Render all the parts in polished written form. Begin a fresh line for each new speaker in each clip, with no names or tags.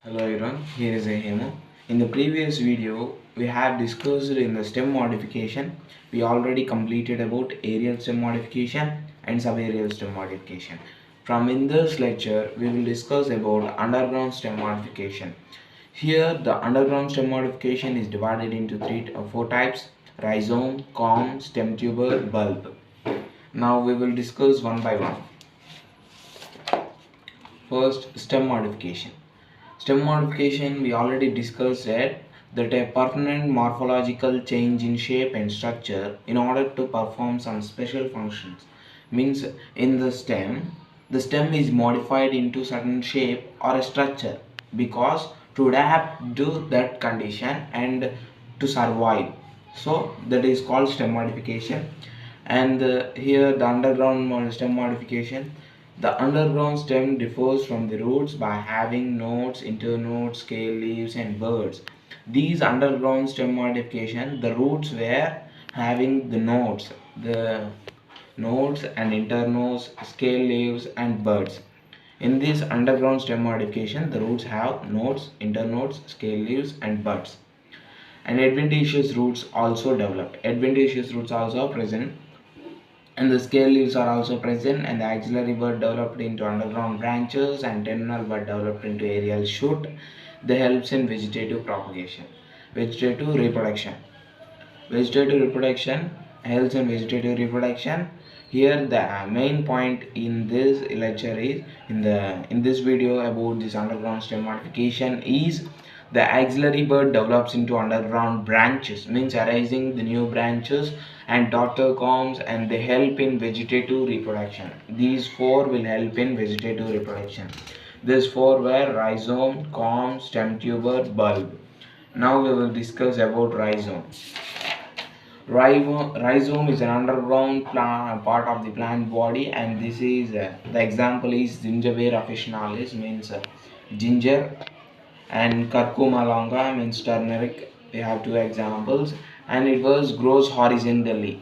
Hello everyone, here is Hemo. In the previous video, we have discussed in the stem modification. We already completed about aerial stem modification and subaerial stem modification. From in this lecture, we will discuss about underground stem modification. Here, the underground stem modification is divided into four types: rhizome, corm, stem tuber, bulb. Now we will discuss one by one. First, stem modification. Stem modification, we already discussed that a permanent morphological change in shape and structure in order to perform some special functions. Means in the stem is modified into certain shape or a structure because to adapt to that condition and to survive. So that is called stem modification. And here the underground stem modification. The underground stem differs from the roots by having nodes, internodes, scale leaves and buds. These underground stem modification, the roots were having the nodes and internodes, scale leaves and buds. In this underground stem modification, the roots have nodes, internodes, scale leaves and buds. And adventitious roots also develop. Adventitious roots also present, and the scale leaves are also present, and the axillary bud developed into underground branches and terminal bud developed into aerial shoot. They helps in vegetative propagation. Vegetative reproduction. Vegetative reproduction helps in vegetative reproduction. Here the main point in this lecture is in this video about this underground stem modification is the axillary bud develops into underground branches, means arising the new branches and daughter corms, and they help in vegetative reproduction. These four will help in vegetative reproduction. These four were rhizome, corm, stem tuber, bulb. Now we will discuss about rhizome. Rhizome is an underground part of the plant body, and this is the example is Gingiva officinalis, means ginger, and Curcuma longa means turmeric. We have two examples, and it grows horizontally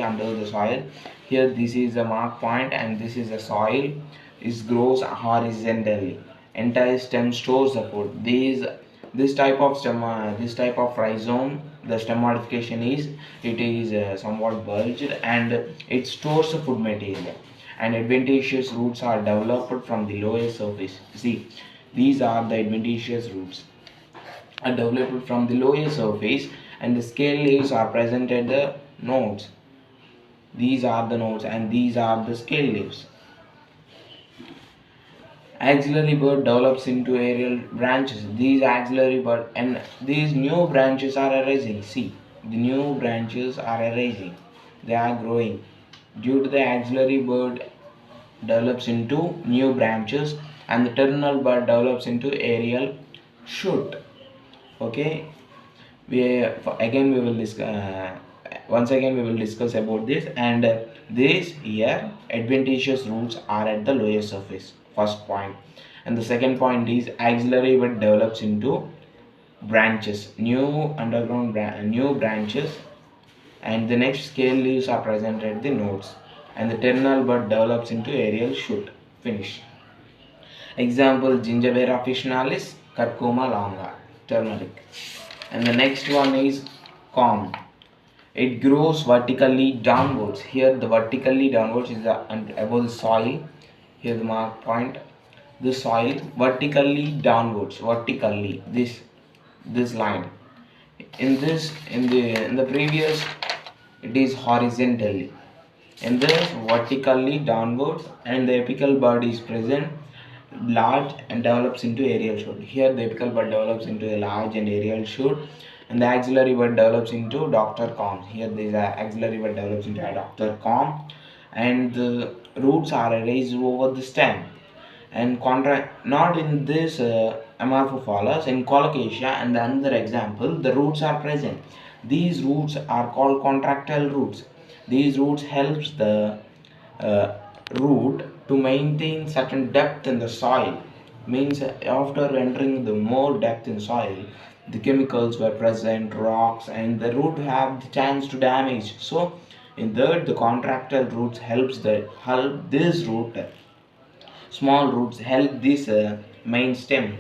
under the soil. Here this is the mark point and this is the soil. It grows horizontally. Entire stem stores the food. This type of rhizome, the stem modification is somewhat bulged and it stores the food material. And adventitious roots are developed from the lower surface. See, these are the adventitious roots are developed from the lower surface, and the scale leaves are present at the nodes. These are the nodes and these are the scale leaves. Axillary bud develops into aerial branches. These axillary bud and these new branches are arising. See, the new branches are arising. They are growing. Due to the axillary bud develops into new branches, and the terminal bud develops into aerial shoot. Okay, once again we will discuss about this. And this here adventitious roots are at the lower surface, first point. And the second point is axillary bud develops into branches, new branches, and the next scale leaves are present at the nodes, and the terminal bud develops into aerial shoot. Finish. Example: Gingiva officinalis, Curcuma longa, turmeric. And the next one is corm. It grows vertically downwards. Here the vertically downwards is above the soil. Here the mark point. The soil vertically downwards. Vertically, this line. In the previous, it is horizontally. In this vertically downwards, and the apical bud is present large and develops into aerial shoot. Here the apical bud develops into a large and aerial shoot, and the axillary bud develops into doctor corm. Here the axillary bud develops into a doctor corm, and the roots are raised over the stem. And not in this Amorphophallus, in Colocasia and the another example, the roots are present. These roots are called contractile roots. These roots helps the uh, root to maintain certain depth in the soil. Means after entering the more depth in soil, the chemicals were present, rocks, and the root have the chance to damage. So in that, the contractile roots help this root, small roots help this main stem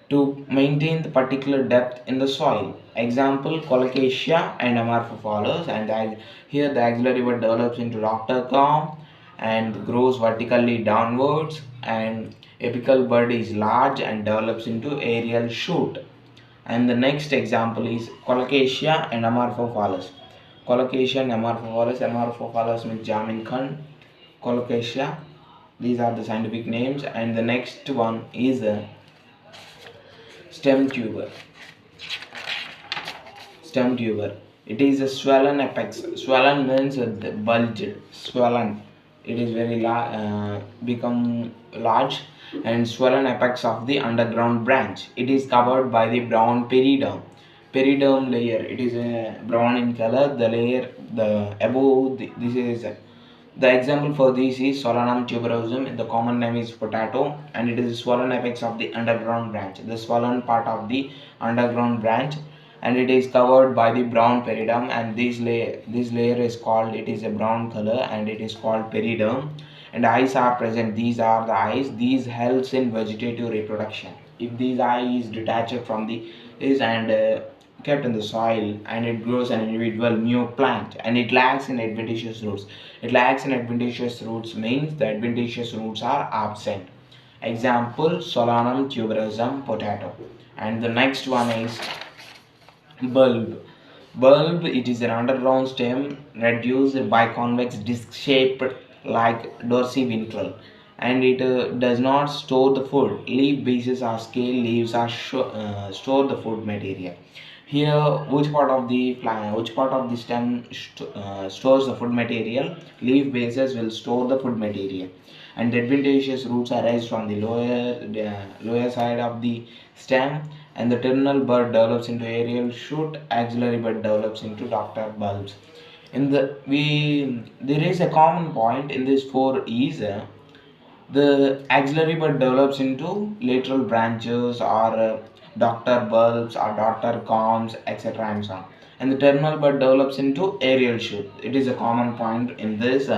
to maintain the particular depth in the soil. Example, colocasia and amorphophallus, and here the axillary bud develops into doctor comb and grows vertically downwards, and apical bud is large and develops into aerial shoot. And the next example is colocasia and amorphophallus. Colocasia and amorphophallus means jamin khand, colocasia. These are the scientific names. And the next one is stemtuber. Stemtuber. It is a swollen apex. Swollen means bulged. Swollen. It is very become large and swollen apex of the underground branch. It is covered by the brown periderm. Periderm layer. It is brown in color. The layer the above this is the example for this is Solanum tuberosum. The common name is potato, and it is a swollen apex of the underground branch. The swollen part of the underground branch, and it is covered by the brown periderm. And this layer is called, it is a brown color, and it is called periderm. And eyes are present. These are the eyes. These helps in vegetative reproduction. If these eye is detached from the is and kept in the soil, and it grows an individual new plant, and it lacks in adventitious roots. It lacks in adventitious roots means the adventitious roots are absent. Example, Solanum tuberosum, potato. And the next one is bulb. Bulb, it is an underground stem reduced biconvex disc shaped like dorsiventral, and it does not store the food. Leaf bases or scale leaves are store the food material. Here, which part of the plant, which part of the stem stores the food material? Leaf bases will store the food material, and the adventitious roots arise from the lower side of the stem, and the terminal bud develops into aerial shoot. Axillary bud develops into doctor bulbs. In the there is a common point in this four is the axillary bud develops into lateral branches or doctor bulbs or doctor combs, etc. and so on. And the terminal bud develops into aerial shoot. It is a common point in this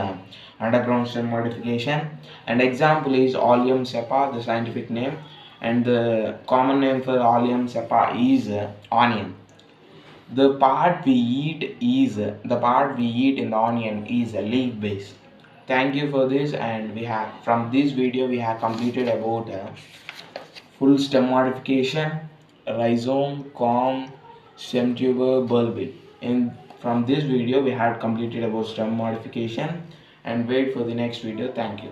underground stem modification. And example is Oleum cepa, the scientific name, and the common name for Oleum cepa is onion. The part we eat in the onion is a leaf base. Thank you for this, and we have from this video we have completed about full stem modification, rhizome, comb, stem tuber, bulb. In from this video we had completed about stem modification, and wait for the next video. Thank you.